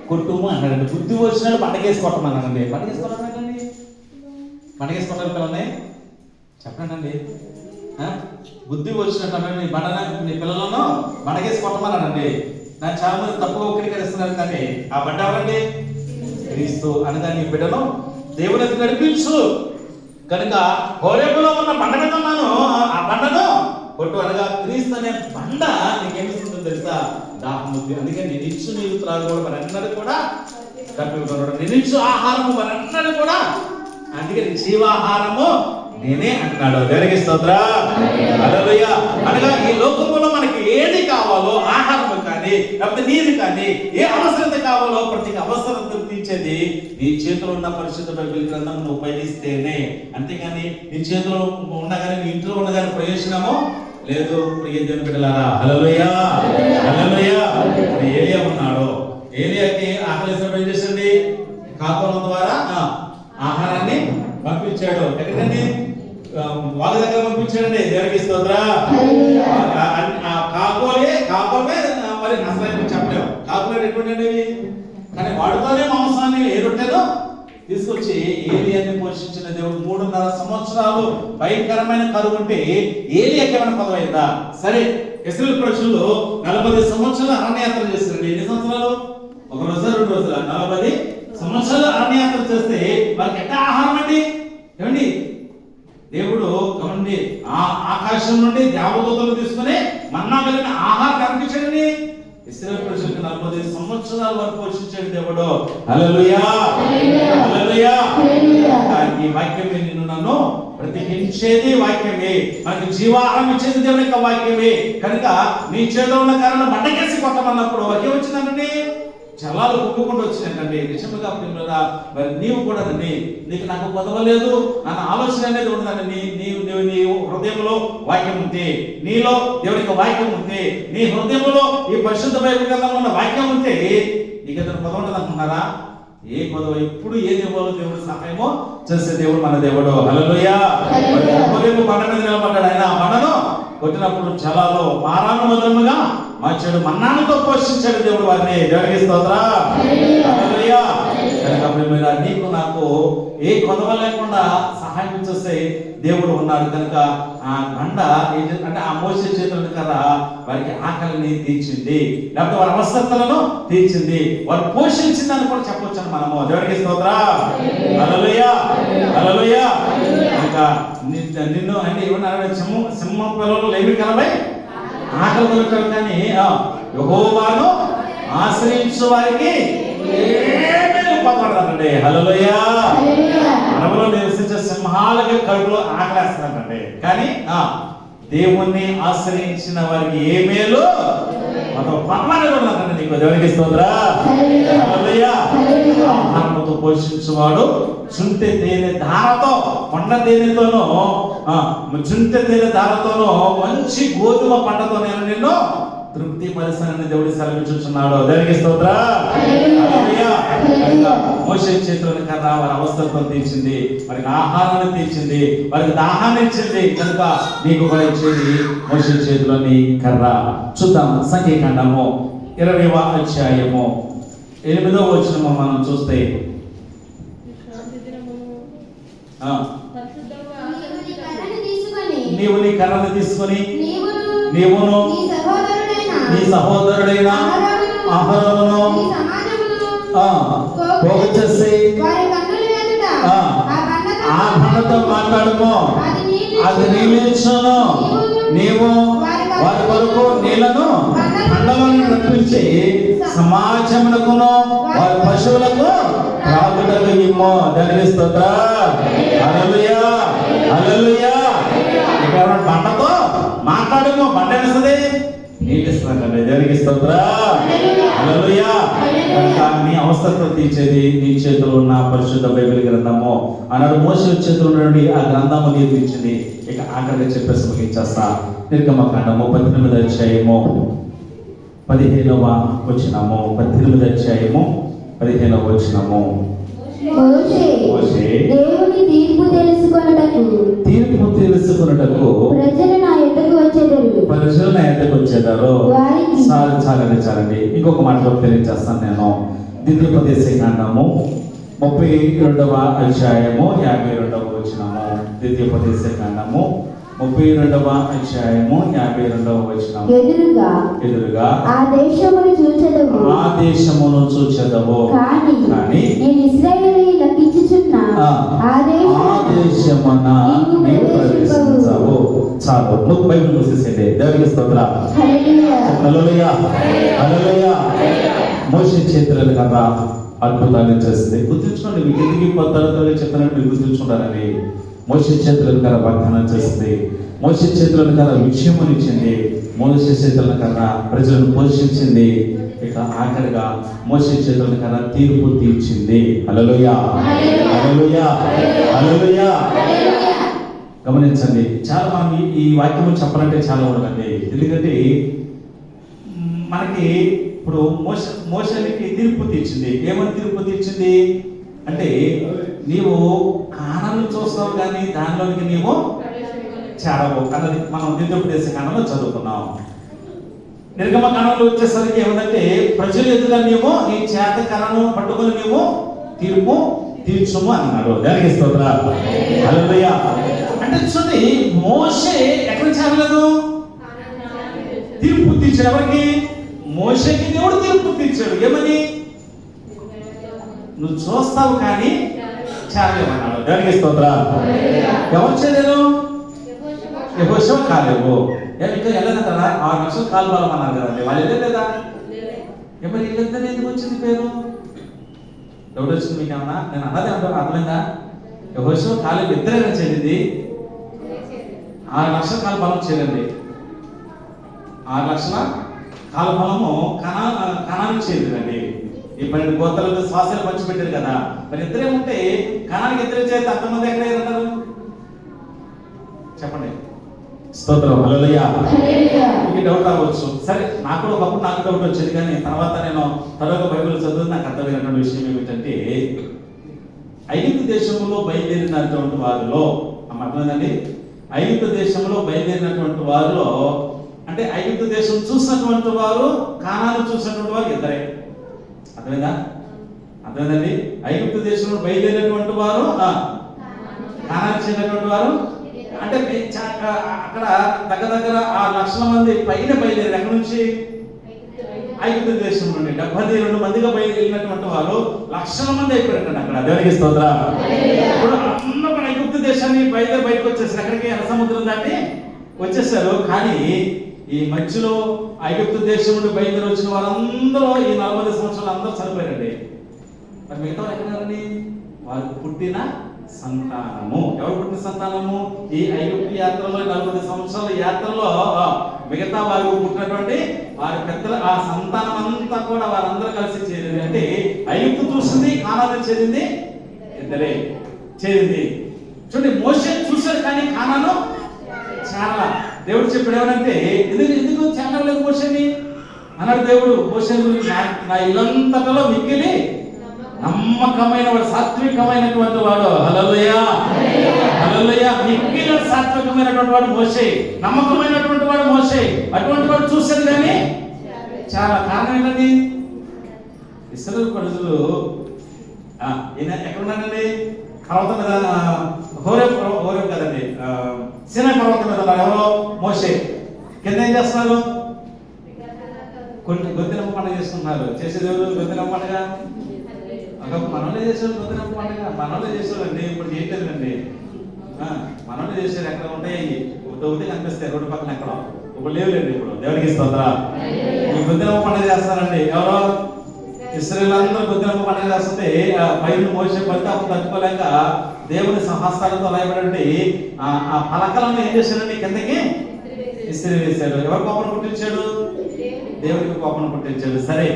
కొట్టుము అన్నాడండి. బుద్ధి వచ్చినాడు బండకేసి కొట్టమన్నాడండి. బండకేసి కొట్టాలండి, బండకేసి కొట్టాలి పిల్లల్ని చెప్పండి అండి. బుద్ధి వచ్చినట్టు నీ నీ పిల్లలను బండకేసి కొట్టమన్నాడండి. నాకు చాలా మంది తప్పుగా ఉక్కిరీకరిస్తున్నారు, కానీ ఆ బండ ఎవరండి? క్రీస్తు. అనగా నీ బిడ్డను దేవునికి నడిపించు. కనుక హోరేబులో ఉన్న బండ మీద ఉన్నాను, ఆ బండను కొట్టు అనగా క్రీస్తు అనే బండ నీకేమిస్తుందో తెలుసా? దాహముద్ది. అందుకే నేను ఇచ్చు నీరు త్రాగకూడదు మరన్నది కూడా కట్టుకున్నాడు. నేను ఇచ్చు ఆహారము మరన్నది కూడా, అందుకే జీవాహారము నేనే అంటున్నాడు. దేవునికి స్తోత్రం. హల్లెలూయా. అనగా ఈ లోకంలో మనకి ఏది కావాలో, ఆహారం కానీ లేకపోతే నీరు కానీ, ఏ అవసరత కావాలో ప్రతి అవసరత తీర్చేది నీ చేతిలో ఉన్న పరిశుద్ధ బైబిల్ గ్రంథం నువ్వు ఉపయోగిస్తేనే. అంతేగాని నీ చేతిలో ఉండగానే, నీ ఇంట్లో ఉండగానే ప్రయోజనము లేదు. ప్రియ దేవుని బిడ్డలారా, హల్లెలూయా. హల్లెలూయా. ఏలియా ఉన్నాడు, ఏలియాకి ఆకలేసినప్పుడు ఏం చేసింది? కాకుల ద్వారా ఆహారాన్ని పంపించాడు. ఎక్కడండి? వాళ్ళ దగ్గర పంపించాడండి. దేవునికి స్తోత్రం. కాకులే మరి అసలు చెప్పలేము. కాకులు ఎటువంటి కానీ వాడుతోనే మాంసాన్ని ఏ రొట్టెలో తీసుకొచ్చి ఏలియాని పోషించిన దేవుడు 3.5 సంవత్సరాలు భయంకరమైన కరువు ఉంటే ఏలియాకి ఏమైనా పదవైందా? సరే, ఇశ్రాయేలు ప్రజలు 40 సంవత్సరాలు అరణ్యయాత్ర చేస్తారు. ఎన్ని సంవత్సరాలు? 1 రోజు 2 రోజుల 40 సంవత్సరాలు అరణ్యయాత్ర చేస్తే వారికి ఎట్లా ఆహారం అండి? ఏమండి, దేవుడు కమండి ఆకాశం నుండి దేవదూతలు తీసుకుని మన్నా కలిగిన ఆహారం కనిపించండి. ఇశ్రాయేలు ప్రజలకు 40 సంవత్సరాల వరకు పోషించాడు దేవుడు. హల్లెలూయా, హల్లెలూయా. ఈ వాక్యమే నిన్ను నన్ను ప్రతిహించేది వాక్యమే. మనకు జీవాహారం ఇచ్చేది దేవుని యొక్క వాక్యమే. కనుక నీ చేతిలో ఉన్న కారణం మంటకేసి కొట్టమన్నప్పుడు ఒకే వచ్చిందండి, జలాలు కుక్కుకుండా వచ్చినాయండి. నిజంగా ప్రియులారా, మరి నీవు కూడా నీకు నాకు కొదవలేదు అన్న ఆలోచన అనేది ఉండదండి. నీ హృదయంలో వాక్యం ఉంటే, నీలో దేవుని యొక్క వాక్యం ఉంటే, నీ హృదయంలో ఈ పరిశుద్ధ బైబిల్ గ్రంథంలో ఉన్న వాక్యం ఉంటే నీకు ఎదురు కొదవ ఉండదు అనుకున్నారా? ఏ కొదవ ఎప్పుడు ఏది ఇవ్వాలో దేవుడు సహాయమో చేసే దేవుడు మన దేవుడు. హల్లెలూయా. బండ మీద నిలబడ్డాడు. ఆయన బండను కొట్టినప్పుడు జలాలు మారాను మధురముగా మార్చాడు, మన్నానుతో పోషించాడు దేవుడు వారిని. దేవునికి స్తోత్రం. హల్లెలూయా. కనుక నీకు నాకు ఏ కొదవ లేకుండా సహాయం చేసే దేవుడు ఉన్నాడు. కనుక ఆ బండ అంటే ఆ మోసే చేతులను కదా వారికి ఆకలిని తీర్చింది, లేకపోతే వారి అవసరతలను తీర్చింది, వారు పోషించింది అని కూడా చెప్పొచ్చు మనము. దేవునికి స్తోత్రం. హల్లెలూయా, హల్లెలూయా. ఇంకా నిన్ను అంటే ఏమన్నా సింహం పిల్లలు లేవి కలవై ఆకలి దొరకదు, కానీ యెహోవాను ఆశ్రయించు వారికి పదపడదండి. హల్లెలూయా. మనలో నివసించే సింహాలకి కడుపులో ఆకలేస్తానండి, కానీ దేవుణ్ణి ఆశ్రయించిన వారికి ఏ మేలు పడమని నీకు. దేవునికి స్తోత్రం. హల్లెలూయా. ఆహారముతో పోషించువాడు చుంటె తేనె ధారతో, కొండ తేనెతోనూ చుంటె తేనె ధారతోనూ మంచి గోధుమ పంటతో నేను నిన్ను తృప్తి పరిసరాన్ని దేవుడు సెలవించుచున్నాడు. దేవునికి స్తోత్రం. హల్లెలూయా. మోషే చేతులను కర్ర వారి అవసరతను తీర్చింది, వారికి ఆహారాన్ని తీర్చింది, వారికి దాహాన్ని ఇచ్చింది. కనుక నీకు కూడా ఇచ్చేది మోషే చేతులని కర్ర. చూద్దాం సంఖ్యాకాండము 20వ అధ్యాయము 8వ వచనము మనం చూస్తే, నీవు నీ కర్రను తీసుకొని నీవును నీ సహోదరుడైన అహరోనును పోగు చేసి ఆ బండతో మాట్లాడుము, అది నీళ్ళిచ్చును. నీవు వారి కొరకు నీళ్లను బండలను రప్పించి సమాజమునకును వారి పశువులకు త్రాగుటకు ఇమ్ము. దేవునికి స్తోత్రం. హల్లెలూయా, హల్లెలూయా. బండతో మాట్లాడుము, బండ ఇస్తుంది, నీళ్ళు ఇస్తుందండి. దేవునికి స్తోత్రం. హల్లెలూయా. నీ అవసరత తీర్చేది నీ చేతిలో ఉన్న పరిశుద్ధ బైబిల్ గ్రంథము అన్నాడు. మోషే చేతిలో నుండి ఆ గ్రంథము నిర్మించింది. ఇక ఆఖరిగా చెప్పేసి ముగించేస్తా. నిర్గమకాండము 18వ అధ్యాయము 15వ వచనము. 18వ అధ్యాయము 15వ వచనము. దేవుని తీర్పు తెలుసుకొనుటకు ప్రజలు నా యొద్దకు వచ్చేదారు. చాలండి. ఇంకొక మాటలో తెలియజేస్తాను నేను. ద్వితీయోపదేశ కాండము 32వ అధ్యాయము 52వ వచనము. ద్వితీయోపదేశ కాండము 32వ అధ్యాయము 52వ వచనం. ఎదురుగా ఆ దేశమును చూచెదవు, కానీ నేను ఇశ్రాయేలీయులకు ఇచ్చుచున్న ఆ దేశమున నీవు ప్రవేశించవు. చాలు, నువ్వు బైబిల్ మూసేసేయండి. దేవునికి స్తోత్రం. హల్లెలూయా, హల్లెలూయా. మోషే చేతులను కదా అద్భుతాన్ని చేస్తుంది. గుర్తుంచుకోండి, మీకు ఎందుకు తరతరాలు చెప్తానంటే మీరు గుర్తుంచుకుంటారని. మోషే చేతులను కన్నా వాగ్దానం చేస్తుంది. మోషే చేతులను కన్నా విజయమునిచ్చింది. మోషే చేతులను కన్నా ప్రజలను పోషించింది. ఇక ఆఖరిగా మోషే చేతులను కన్నా తీర్పు తీర్చింది. హల్లెలూయా, హల్లెలూయా, హల్లెలూయా. గమనించండి, చాలా మనం ఈ వాక్యం చెప్పాలంటే చాలా ఉండదండి. ఎందుకంటే మనకి ఇప్పుడు మోషేకి తీర్పు తీర్చింది. ఏమని తీర్పు తీర్చింది? అంటే నీవు కానాను చూస్తావు కానీ దానిలోనికి నీవు చేరవు అన్నది మనం ద్వితీయోపదేశ కాండంలో చదువుకున్నాం. నిర్గమ కాండంలో వచ్చేసరికి ఏమంటే ప్రజలు ఎదుట నీవు నీ చేత కర్రను పట్టుకొని నీవు తీర్పు తీర్చుము అన్నాడు. దానికి స్తోత్రం. హల్లెలూయా. అంటే చూడండి, మోషే ఎక్కడ చేరలేదు, తీర్పు తీర్చాడు. ఎవరికి? మోషేకి దేవుడు తీర్పు తీర్చాడు. ఏమని? నువ్వు చూస్తావు కానీ చేరలేమన్నాడు. దానికి స్తోత్రం. ఎవరు చేయలేరు? యెహోషువ కాలేవు. ఇంకా వెళ్ళదంటారా? 6 లక్షల కాలుబలం అన్నారు కదండి, వాళ్ళు వెళ్ళలేదా? ఎవరు వీళ్ళిద్దరు ఎందుకు వచ్చింది పేరు? డౌట్ వచ్చింది మీకు ఏమన్నా? నేను అన్నది అర్థమైందా? యెహోషువ కాలేవు ఇద్దరైనా చెల్లింది. 6 లక్షల కాలుబలం చేయండి. 6 లక్షల కాలుబలము కణానికి చేరిందండి. ఈ 12 గోత్రాలకు శ్వాసలు పంచిపెట్టారు కదా, మరి ఇద్దరే ఉంటే కణానికి ఇద్దరే చేస్తే అంతమంది ఎక్కడ ఉంటారు చెప్పండి? స్తోత్రం. హల్లెలూయా. మీకు డౌట్ అవ్వచ్చు. సరే, నాకు కూడా ఒకప్పుడు నాకు డౌట్ వచ్చేది, కానీ తర్వాత నేను త్వరగా బైబిల్ చదువు నాకు అర్థమైనటువంటి విషయం ఏమిటంటే, ఐగుప్తు దేశంలో బయలుదేరినటువంటి వారిలో అర్థమైందండి, ఐగుప్తు దేశంలో బయలుదేరినటువంటి వారిలో అంటే ఐగుప్తు దేశం చూసినటువంటి వారు కానాను చూసినటువంటి వారు ఇద్దరే. అర్థమైందా? అర్థమైందండి. ఐగుప్తు దేశంలో బయలుదేరినటువంటి వారు కానాను చేసినటువంటి వారు అంటే అక్కడ దగ్గర 6 లక్షల మంది పైన బయలుదేరి ఎక్కడి నుంచి? ఐగుప్తు దేశం నుండి 72 మందిగా బయలుదేరినటువంటి వారు లక్షల మంది అయిపోయారండి అక్కడ. దేవునికి స్తోత్రం. ఇప్పుడు అందరూ ఐగుప్తు దేశాన్ని బయటకు వచ్చేసారు. అక్కడికి ఎర్ర సముద్రం దాటి వచ్చేసారు. కానీ ఈ మధ్యలో ఐగుప్తు దేశం నుండి బయలుదేరి వచ్చిన వారందరూ ఈ 40 సంవత్సరాలు అందరూ చనిపోయారండి. మరి మిగతా ఎక్కడారండి? వారు పుట్టిన సంతానము. ఎవరు పుట్టిన సంతానము? ఈ ఐగుప్తు యాత్రలో 40 సంవత్సరాల యాత్రలో మిగతా వారు పుట్టినటువంటి వారి పెద్దల ఆ సంతానం అంతా కూడా వారందరూ కలిసి చేరింది. అంటే ఐగుప్తు చూసింది, కానాను చేరింది, ఇద్దరే చేరింది. చూడండి, మోషే చూశాడు కానీ కానాను చాలా. దేవుడు చెప్పాడు ఏమనంటే, ఎందుకు చేరలేదు మోషేని అన్నాడు దేవుడు. మోషే నా ఇల్లంతటలో మిక్కిలి నమ్మకమైన వాడు, సాత్వికమైనటువంటి వాడు. హల్లెలూయా. హల్లెలూయా. మిక్కిలి సాత్వికమైనటువంటి వాడు మోషే, నమ్మకమైనటువంటి వాడు మోషే. అటువంటి వాడు చూశాడు కానీ చాలా. కారణం ఏంటండి? ఇశ్రాయేలు ప్రజలు ఈయన ఎక్కడున్నాడండి? పర్వతం మీద, హోరేబ్ కదండి, సీనాయి పర్వతం మీద ఎవరో మోషే. కింద ఏం చేస్తున్నారు? కొన్ని గొంతెనమ్మ పండుగ చేసుకుంటున్నారు. చేసేది ఎవరు? గొంతెనమ్మ పండుగ. మనోళ్ళే చేసేవాళ్ళు గొంతెనమ్మ పండుగ. మనోళ్ళే చేసేవాళ్ళండి. ఇప్పుడు చేయట్లేదండి. మనోళ్ళే చేసేది. ఎక్కడ ఉంటాయి? ఒకటి కనిపిస్తాయి రోడ్డు పక్కన ఎక్కడో. ఇప్పుడు లేవులేండి. ఇప్పుడు దేవుడికి స్తోత్రం. ఈ గొంతెనమ్మ పండుగ చేస్తారండి. ఎవరో ఇశ్రాయేలు అందరూ గొంతెనమ్మ పండుగ చేస్తుంటే పైన మోసే పడితే అప్పుడు తట్టుకోలేక దేవుని సహస్రాలతో రాయబడి ఆ పలకలను ఏం చేశాడండి? కిందకి ఇస్త్రీ వేశాడు. ఎవరు కోపం పుట్టించాడు? దేవుడికి కోపం పుట్టించాడు. సరే,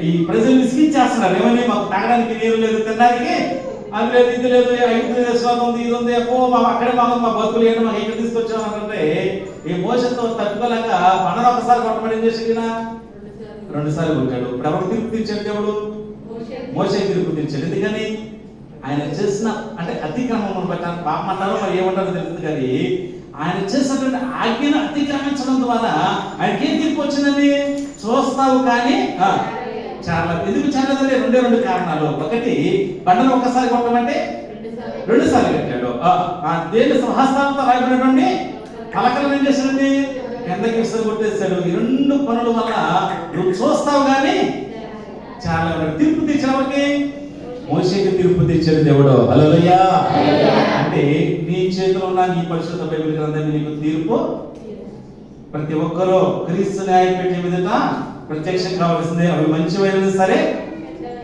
ఈ ప్రజలు విసిగించేస్తున్నారు. ఏమని? మాకు తాగడానికి నీరు లేదు, తినడానికి అది లేదు, ఇది లేదు, ఐదు దేశం ఉంది, ఇది ఉంది, అక్కడే మాకు మా బతుకులు ఏంటో మాకు ఇక్కడ తీసుకొచ్చామంటే ఈ మోసంతో తట్టుకోలేక పండుగ ఒకసారి కొట్టబడి ఏం చేసి 2 సార్లు కొట్టాడు. ఇప్పుడు ఎవరు తీర్పు తీర్చాడు? దేవుడు మోషే తీర్పు తీర్చాడు. ఎందుకని? ఆయన చేసిన అంటే అతిక్రమం పెట్టాను పాపం అంటారో మరి ఏమంటారో తెలియదు, కానీ ఆయన చేసినటువంటి ఆజ్ఞను అతిక్రమించడం ద్వారా ఆయనకి ఏం తీర్పు వచ్చిందండి? చూస్తావు కానీ చాలా. ఎందుకు చాలదండి? 2 కారణాలు. ఒకటి, పండుగ ఒక్కసారి కొట్టమంటే 2 సార్లు కట్టాడు. దేని సహస్రాలతో రాయబడినటువంటి పలకలను ఏం చేశాడండి? కిందకి విసిరి కొట్టేశాడు. ఈ 2 పనుల వల్ల నువ్వు చూస్తావు కానీ చాలా. తీర్పు తెచ్చినప్పటికీ మోషేకి తీర్పు తెచ్చాడు దేవుడు. హల్లెలూయా. అంటే నీ చేతిలో ఉన్న నీ పరిశుద్ధ బైబిల్ గ్రంథం నీకు తీర్పు. ప్రతి ఒక్కరూ క్రీస్తు న్యాయపీఠ మీదట ప్రత్యక్షం కావాల్సిందే. అవి మంచివైనది సరే,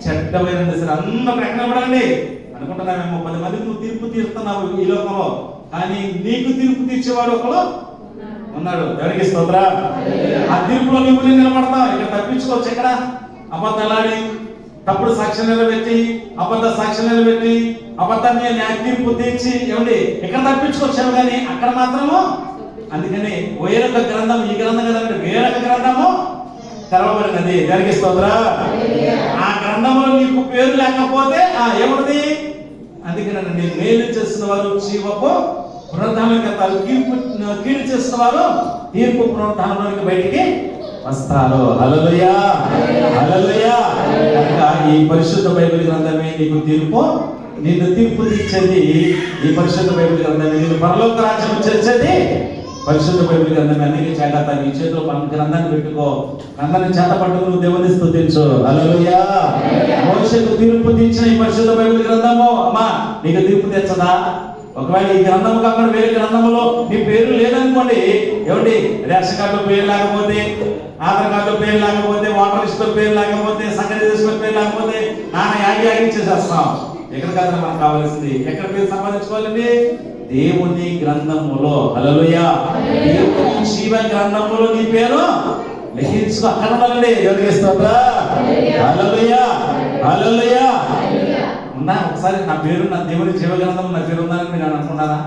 చెడ్డమైనది సరే, అందరూ ఎక్కడబడండి అనుకుంటున్నామేమో. 10 మందికి నువ్వు తీర్పు తీరుతున్నావు ఈ లోకంలో, కానీ నీకు తీర్పు తీర్చేవాడు ఒకడు ఉన్నాడు. ఎవరికి స్తోత్రం. ఆ తీర్పులో నువ్వు నిలబడతావు. ఇక్కడ తప్పించుకోవచ్చు. ఎక్కడ? అబద్ధాలాడి, తప్పుడు సాక్ష్యం నిలబెట్టి, అబద్ధ సాక్ష్యం నిలబెట్టి, అబద్ధాన్ని న్యాయ తీర్పు తీర్చి ఏమండి ఇక్కడ తప్పించుకొచ్చావు, కానీ అక్కడ మాత్రము. అందుకని వేరొక గ్రంథం, ఈ గ్రంథం కదంటే వేరొక గ్రంథము తెరవబడినది. దానికి స్తోత్రం. ఆ గ్రంథంలో నీకు పేరు లేకపోతే ఏమున్నది? అందుకేనండి, మేలు చేసిన వారు జీవపు పునరుద్ధానానికి వెళ్తారు, కీడు చేసిన వారు తీర్పు పునరుద్ధానంలోకి బయటికి వస్తారు. హల్లెలూయా, హల్లెలూయా. కనుక ఈ పరిశుద్ధ బైబిల్ గ్రంథమే నీకు నిన్ను తీర్పు తీర్చేది. ఈ పరిశుద్ధ బైబిల్ గ్రంథమే నిన్ను పరలోక రాజ్యం చేర్చేది. పరిశుద్ధ బైబిల్ గ్రంథం అన్నిటి చేత నీ చేతిలో గ్రంథాన్ని పెట్టుకో, గ్రంథాన్ని చేత పట్టుకు నువ్వు దేవుని స్తుతించు. హల్లెలూయా. మోషేకు తీర్పు తీర్చిన ఈ పరిశుద్ధ బైబిల్ గ్రంథము అమ్మా నీకు తీర్పు తెచ్చదా? ఒకవేళ ఈ గ్రంథము కాకుండా వేరే గ్రంథములో నీ పేరు లేదనుకోండి, ఏమండి, రేషన్ కార్డులో పేరు లేకపోతే, ఆధార్ కార్డులో పేరు లేకపోతే, వాటర్ లిస్ట్ లో పేరు లేకపోతే, సంఘ లిస్ట్ లో పేరు లేకపోతే నాన్న యాగి చేసేస్తాం. ఎక్కడ కాదు మనకు కావాల్సింది, ఎక్కడ పేరు సంపాదించుకోవాలండి? దేవుని గ్రంథములో. హల్లెలూయా. దేవుని జీవ గ్రంథములో నీ పేరు లిఖించుకో. అక్కడ ఉండాలండి. ఎవరికి స్తోత్రం. హల్లెలూయా, హల్లెలూయా. ఉన్నా ఒకసారి నా పేరు, నా దేవుని జీవ గ్రంథం నా పేరు ఉందని మీరు అనుకున్నారా?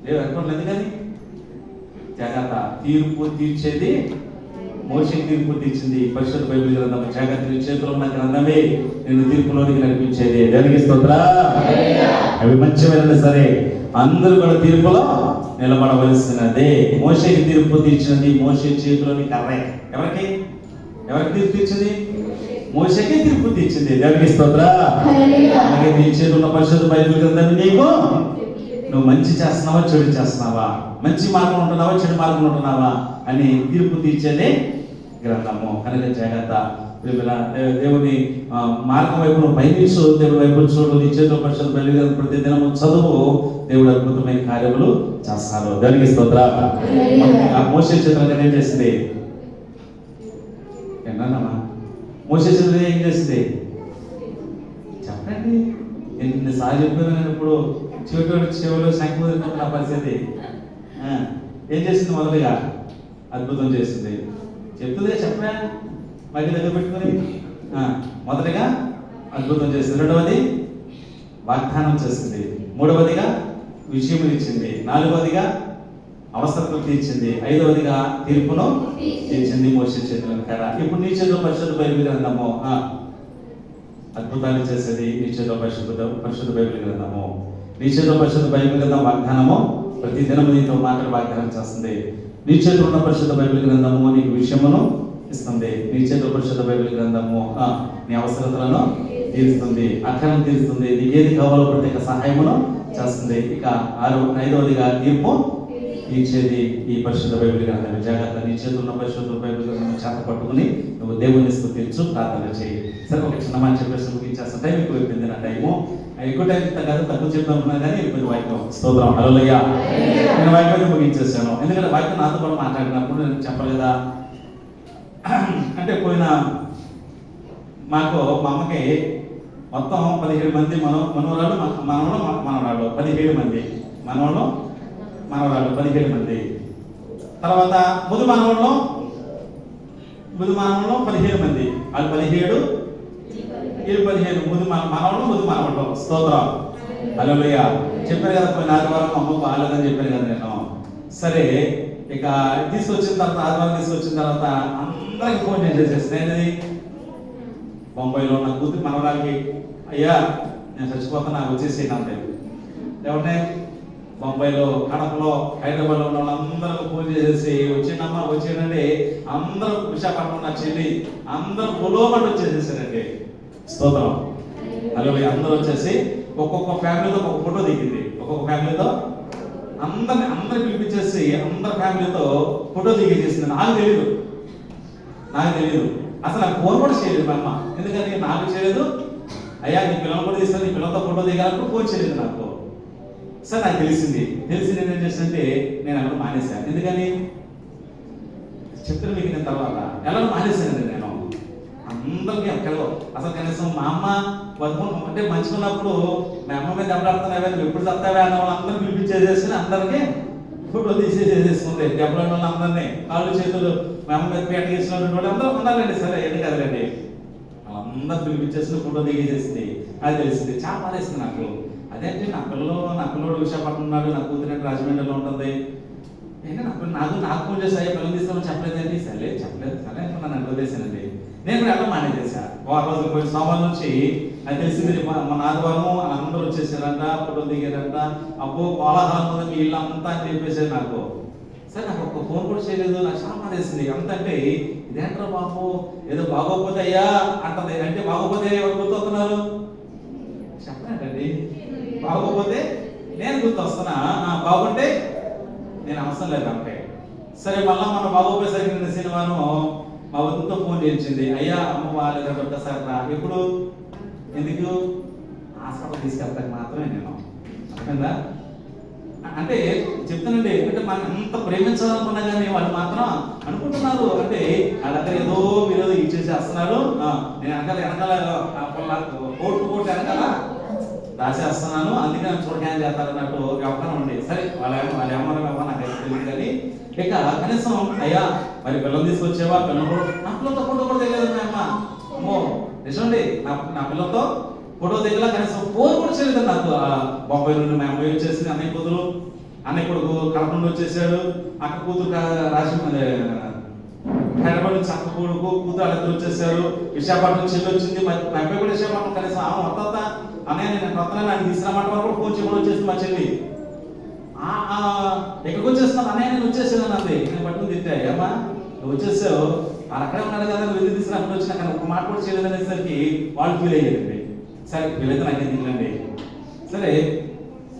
లేదు, అనుకోలేదు. కానీ జాగ్రత్త. తీర్పు తీర్చేది మోషే తీర్పు తీర్చింది పరిశుద్ధ బైబిల్ గ్రంథం. జాగ్రత్త, చేతిలో ఉన్న గ్రంథమే నిన్ను తీర్పులోనికి నడిపించేది. దేవునికి స్తోత్రం. అవి మంచివైనా సరే అందరూ కూడా తీర్పులో నిలబడవలసినదే. మోషేకి తీర్పు తీర్చినది మోషే చేతిలోని కర్రే. ఎవరికి తీర్పు తీర్చింది? మోషేకి తీర్పు తీర్చింది. దేవునికి స్తోత్రం. అలాగే నీ చేతిలో ఉన్న పరిశుద్ధ బైబిల్ గ్రంథం నీకు నువ్వు మంచి చేస్తున్నావా, చెడు చేస్తున్నావా, మంచి మార్గం ఉంటున్నావా, చెడు మార్గం ఉంటున్నావా అని తీర్పు తీర్చేదే గ్రంథము. కనుక జాగ్రత్త. దేవుని మార్గం వైపు నువ్వు పయనించు, దేవుడి వైపు చూడు. నీ చేతిలో పరిశుద్ధ బైబిల్ గ్రంథం ప్రతి దినము చదువు. దేవుడు అద్భుతమైన కార్యములు చేస్తారు. దేవునికి స్తోత్రం. మోషే చేతులుగా ఏం చేసింది? ఎన్నానమ్మా మోషే చేతులుగా ఏం చేసింది? చెప్పండి. ఎన్నిసార్లు చెప్పాను నేను. ఇప్పుడు చెవులు శంకు నా పరిస్థితి. ఏం చేసింది? మొదటిగా అద్భుతం చేసింది. చెప్తుందిగా, చెప్పా మళ్ళీ దగ్గర పెట్టుకుని. మొదటిగా అద్భుతం చేసింది. రెండవది వాగ్దానం చేసింది. మూడవదిగా విషయములు ఇచ్చింది. నాలుగవదిగా అవసరతలు తీర్చింది. ఐదవదిగా తీర్పును తీర్చింది మోషే చేతులను కదా. ఇప్పుడు నీ చేతిలో పరిశుద్ధ బైబిల్ గ్రంథము అద్భుతాలు చేసేది. నీ చేతిలో పరిశుద్ధ బైబిల్ గ్రంథము. నీ చేతిలో పరిశుద్ధ బైబిల్ గ్రంథం వాగ్దానము ప్రతి దినము నీతో మాటలు వాగ్దానం చేస్తుంది. నీ చేతిలో ఉన్న పరిశుద్ధ బైబిల్ గ్రంథము నీకు విషయమును ఇస్తుంది. నీ చేతిలో పరిశుద్ధ బైబిల్ గ్రంథము నీ అవసరతలను తీరుస్తుంది, అక్కలను తీరుస్తుంది. నీకు ఏది కావాలో ప్రత్యేక సహాయమును చేస్తుంది. ఇక ఐదవదిగా తీర్పు తీర్చేది ఈ పరిశుద్ధ బైబిల్ గ్రంథం. జాగ్రత్త. నీ చేతిలో ఉన్న పరిశుద్ధ బైబిల్ గ్రంథం చేత పట్టుకుని నువ్వు దేవుని స్తుతించు, ప్రార్థన చేయి. సరే, ఒక చిన్న మాట చెప్పేసి ముగించేస్తా. టైం ఎక్కువ అయిపోయింది. నా టైము ఎక్కువ టైం కాదు, తక్కువ చెప్తానుకున్నా కానీ ఇప్పుడు వాక్యం. స్తోత్రం. హల్లెలూయా. నేను వాక్యాన్ని ముగించేసాను. ఎందుకంటే వాక్యం నాతో కూడా మాట్లాడినప్పుడు నేను చెప్పలేదా అంటే, పోయిన మాకు మా అమ్మకి మొత్తం 17 మంది మనవరాలు, మనవరాలు 17 మంది. మనవరాలు 17 మంది. తర్వాత ముదు మనవల్లో 17 మంది. వాళ్ళు 17, వీళ్ళు 15. ముదు మనవళ్ళు. స్తోత్రం. హల్లెలూయా. చెప్పారు కదా పోయిన ఆదివారం అమ్మ బాగాలేదని చెప్పాను కదా నేను. సరే, ఇక తీసుకొచ్చిన తర్వాత ఆదివారం తీసుకొచ్చిన తర్వాత అందరికి ఫోన్ చేసేసేది. బొంబాయిలో ఉన్న కూతురు మనవరాలకి, అయ్యా నేను చచ్చిపోతాను, నాకు వచ్చేసి అంటే. ఎవరినే బొంబాయిలో, కడపలో, హైదరాబాద్లో ఉన్న వాళ్ళందరూ ఫోన్ చేసేసి వచ్చిందమ్మా వచ్చేయండి. అందరూ విశాఖపట్నం నా చెల్లి అందరూ పొలోమని వచ్చేసేసారండి. స్తోత్రం. అలాగే అందరూ వచ్చేసి ఒక్కొక్క ఫ్యామిలీతో ఒక ఫోటో దిగింది. ఒక్కొక్క ఫ్యామిలీతో అందరు పిలిపించేసి అందరి ఫ్యామిలీతో ఫోటో దిగేసేసింది. నాకు తెలియదు అసలు నాకు ఫోన్ కూడా చేయలేదు మా అమ్మ. ఎందుకని నాకు చేయలేదు? అయ్యా నీ పిల్లలు కూడా తీస్తాను, నీ పిల్లలతో ఫోటో దిగాలప్పుడు ఫోన్ చేయలేదు నాకు. సరే, నాకు తెలిసింది ఏం చేస్తుంటే నేను అక్కడ మానేశాను. ఎందుకని చెప్తాను మీకు. నేను తర్వాత ఎలా మానేశానండి నేను అందరికీ ఎక్కడో. అసలు కనీసం మా అమ్మ అంటే మంచిగా ఉన్నప్పుడు మా అమ్మ మీద దెబ్బలాడుతున్నావే, నువ్వు ఎప్పుడు చస్తావే అన్న వాళ్ళు అందరూ పిలిపించేసేసి అందరికీ ఫోటో తీసేసేసుకుంది. దెబ్బలాడిన వాళ్ళు అందరినీ కాళ్ళు చేతులు మా అమ్మ మీద పేట చేసినటువంటి వాళ్ళు అందరూ ఉండాలండి. సరే, ఎందుకు కదలండి, వాళ్ళందరూ పిలిపించేసి ఫోటో దిగేసేసింది. అది తెలిసింది. చాలా బాధేసింది నాకు. అదేంటి నా పిల్లడు విశాఖపట్నం ఉన్నాడు, నా కూతురు రాజమండ్రిలో ఉంటుంది, ఏంటంటే నాకు ఫోన్ చేసి అయ్యా పిల్లలు తీసుకోమని చెప్పలేదండి. సరే అనుకున్నా, నన్ను వదిలేసానండి. నేను కూడా ఎలా మేనేజ్ చేశా. వారం రోజులు పోయిన సోమవారం నుంచి అది తెలిసింది. మన ఆదివారము అందరూ వచ్చేసారంట, ఫోటోలు దిగారంట. అబ్బో కోలాహలం ఉంది మీ ఇల్లు అంతా అని చెప్పేసారు నాకు. సరే నాకు ఒక్క ఫోన్ కూడా చేయలేదు. నాకు చాలా బాధేసింది. అంతంటే ఇదేంటారా బాబు, ఏదో బాగోకపోతే అయ్యా అంటది. అంటే బాగోపోతే ఎవరు గుర్తొస్తున్నారు చెప్పలేదండి. బాగోపోతే నేను గుర్తొస్తున్నా, బాగుంటే నేను అవసరం లేదు అంటే. సరే మళ్ళా మన బాగోపోయేసరికి నిన్న శనివారం మా వద్దుతో ఫోన్ చేయించింది. అయ్యా అమ్మ వాళ్ళ ఒక్కసారి రా. ఎప్పుడు ఎందుకు హాస్పిటల్ తీసుకెళ్తాను మాత్రమే నేను అర్థందా. అంటే చెప్తానండి, అంటే మనం ఎంత ప్రేమించాలనుకున్నా కానీ వాళ్ళు మాత్రం అనుకుంటున్నారు అంటే వాళ్ళ దగ్గర ఏదో మీరు ఇచ్చేసేస్తున్నారు. నేను వెనకాల కోర్టు వెనకాల రాసేస్తున్నాను, అందుకే నన్ను చూడగానే చేస్తారన్నట్టు వ్యవహారం ఉండి. సరే వాళ్ళ ఏమన్నా నాకు తెలియదు కానీ ఇక కనీసం అయ్యా మరి పిల్లలు తీసుకొచ్చేవా, పిల్లలు నా పిల్లలతో ఫోటో కూడా తెలియదు మా అమ్మ. అమ్మో నిజండి, నా పిల్లలతో ఫోటో దగ్గర కనీసం ఫోన్ కూడా చేయలేదు నాకు. బొంబాయి నుండి మా అమ్మాయి వచ్చేసింది, అన్నయ్య కూతురు, అన్నయ్య కొడుకు కడప నుండి వచ్చేసాడు, అక్క కూతురు హైదరాబాద్ నుంచి అక్క కొడుకు కూతురు వాళ్ళిద్దరు వచ్చేసారు, విశాఖపట్నం చెల్లి వచ్చింది, మా అబ్బాయి కూడా విశాఖపట్నం. కనీసం మొత్తం అన్నయ్య నేను కొత్తగా నన్ను తీసుకురామంటే వరకు ఫోన్ చేయడం వచ్చేసింది మా చెల్లి. ఎక్కడికి వచ్చేస్తున్నాను అన్నయ్య, నేను వచ్చేసాను అంది. నేను పట్టుకుని తిట్టా, ఏమా నువ్వు వచ్చేసావు, వాళ్ళు అక్కడే ఉన్నాడు కదా, నువ్వు వెళ్ళి తీసుకురాకుండా వచ్చినా కానీ ఒక మాట కూడా చేయలేదు అనేసరికి వాళ్ళు ఫీల్ అయ్యారండి. సరే వీళ్ళైతే నాకేం దిగులండి. సరే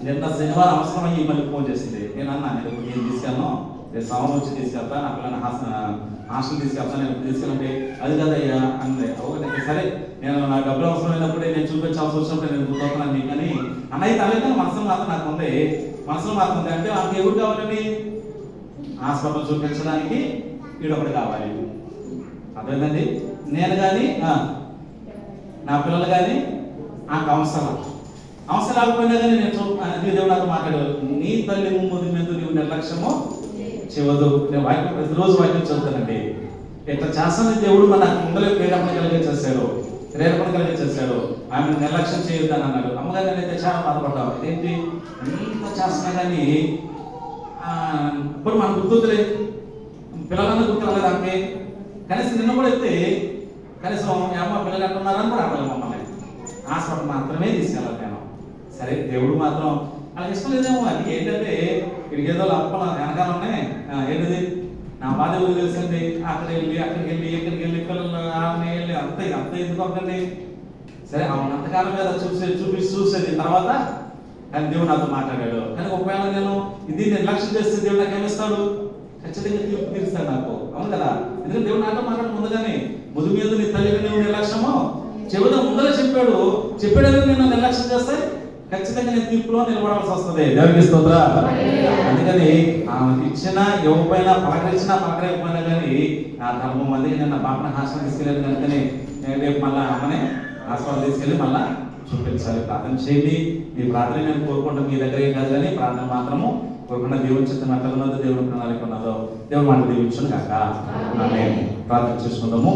నిన్న శనివారం అవసరమయ్యి మళ్ళీ ఫోన్ చేసింది. నేను అన్నా నేను తీసుకెళ్ళను, రేపు సోమవారం వచ్చి తీసుకెళ్తా, నా పిల్లల్ని హాస్టల్ తీసుకెళ్తా, నేను తీసుకెళ్ళండి. అది కదయ్యా అంది. ఒకటి సరే నేను నాకు డబ్బులు అవసరమైనప్పుడే నేను చూపించాల్సి వచ్చినప్పుడు నేను గుర్తవుతున్నాను నీకు అని అన్నయ్య తల్లి మనసులో మాత్రం నాకు ఉంది. మనసులో మాత్రం ఉంది అంటే నాకు ఎవరు కావాలండి, హాస్పిటల్ చూపించడానికి వీడొకటి కావాలి. అర్థమైందండి. నేను కానీ నా పిల్లలు కానీ అవసరం లేకపోయినా కానీ నేను దేవుడు నాతో మాట్లాడేవారు. నీ తల్లి ముందు మీద నీవు నిర్లక్ష్యము చేయవద్దు. నేను వాక్యం ప్రతిరోజు వాక్యం చదువుతానండి. ఇట్లా చేస్తానని దేవుడు మన ముందలే ప్రేరేపణ కలిగించేసాడు, ఆమెను నిర్లక్ష్యం చేయొద్దని అన్నాడు. అమ్మగారు నేనైతే చాలా బాధపడ్డావు. ఏంటి ఎంత చేస్తున్నా కానీ ఇప్పుడు మనకు గుర్తులే, పిల్లలన్నా గుర్తురాలేదు ఆమె. కనీసం నిన్న కూడా అయితే కనీసం అమ్మ పిల్లలు అంటున్నారని కూడా అడగలేదు. మమ్మల్ని హాస్పిటల్ మాత్రమే తీసుకెళ్ళాలి నేను. సరే దేవుడు మాత్రం వాళ్ళకి ఇష్టం లేదేమో. అది ఏంటంటే ఇక్కడికి ఏదో అప్పల వెనకాల ఉన్నాయి. ఏంటిది నా బాధ ఎవరు తెలిసింది, అక్కడికి వెళ్ళి పిల్లలు ఆమె వెళ్ళి అంత ఎందుకు అవ్వండి. సరే ఆమె అంతకాలం మీద చూసేది తర్వాత కానీ దేవుడు నాతో మాట్లాడాడు. కానీ ఒకవేళ నేను ఇది నిర్లక్ష్యం చేస్తే దేవుడు నాకు ఏమిస్తాడు, ఖచ్చితంగా తీర్పు తీరుస్తాడు నాకు. అవును కదా, ఎందుకంటే దేవుడు నాతో మాట్లాడు ముందుగానే ముదు మీద నీ తల్లి నువ్వు నిర్లక్ష్యమో చెబుదా ముందరే చెప్పాడు నేను నిర్లక్ష్యం చేస్తే ఖచ్చితంగా నేను తీర్పులో నిలబడాల్సి వస్తుంది. దేవునికి స్తోత్రం. అందుకని ఆమెకు ఇచ్చిన ఇవ్వకపోయినా పలకరించినా కానీ నా 30 మందికి నేను బాపన హాస్పిటల్ తీసుకెళ్ళాను. కనుకనే రేపు మళ్ళీ అమ్మనే హాస్పిటల్ తీసుకెళ్ళి మళ్ళీ చూపించాలి. ప్రార్థన చేయండి. మీ ప్రార్థన నేను కోరుకుంటాం, మీ దగ్గర ఏం కాదు కానీ ప్రార్థన మాత్రము కోరుకున్న దేవుని చిత్తం ఎట్లా ఉన్నదో, దేవుని ప్రణాళిక ఉన్నదో దేవుడు మాట దీవించును కాక. ప్రార్థన చేసుకుందాము.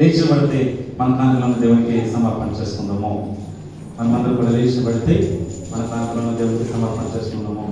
లేచి పడితే మన ప్రాంతంలో దేవునికి సమర్పణ చేసుకుందాము. మనమందరూ కూడా లేచి పడితే మన ప్రాంతంలో దేవునికి సమర్పణ చేసుకుందాము.